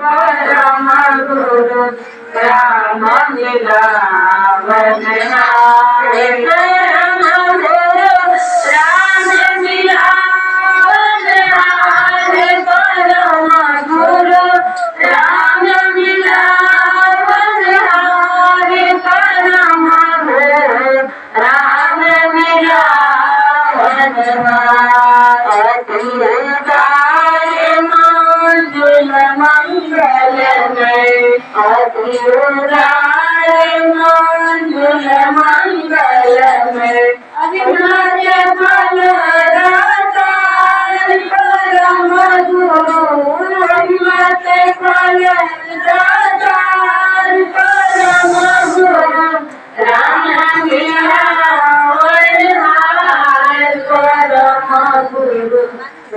परम गुरु राम मिलावन हारे परम गुरु राम मिलावन हारे परम गुरु राम मिलावन हारे परम गुरु राम मिलावन हारे मंजुल मंगल में अतिउदार मंजुल मंगल में अभिनय फल दातार परम गुरु हिम्मत फल दातार परम गुरु राम मिलावन हारे परम गुरु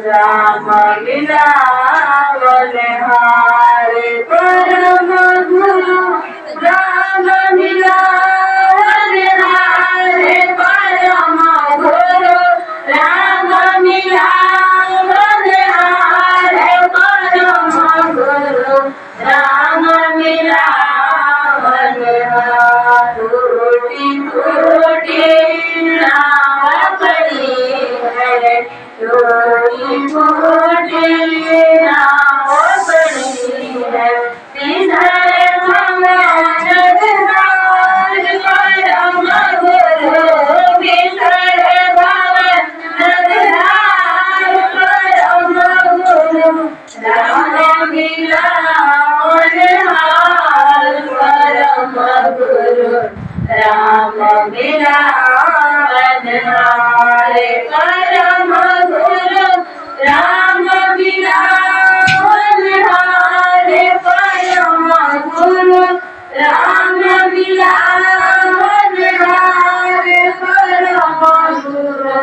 राम मिलावन हारे परम गुरु राम मिलावन हारे परम गुरु राम मिलावन हारे परम गुरु राम मिलावन हारे टूटी टूटी नाव पड़ी है टूटी टूटी नाव पड़ी है इधर भगवान जगदार परम गुरु इधर भगवान जगदार परम गुरु राम मिलावन हारे परम गुरु राम मिलावन हारे परम गुरु राम मिलावन हारे परम गुरु राम मिलावन हारे परम गुरु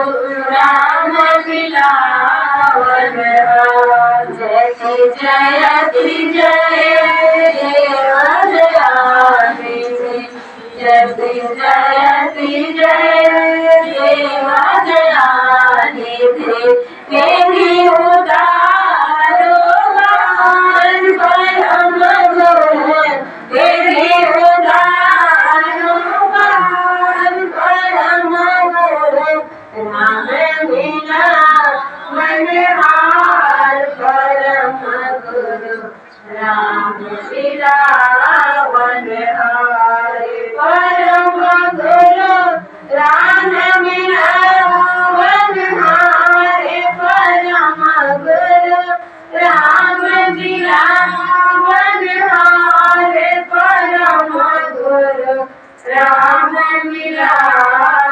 राम मिलावन हारे जयति जय देव दयानि जयति जयति जय देव दयानि तेरी उदारो गान परम गुरु तेरी उदारो गान परम गुरु राम मिलावन हारे परम गुरु राम मिलावन हारे परम गुरु राम मिलावन हारे परम गुरु राम मिलावन हारे परम गुरु राम मिलावन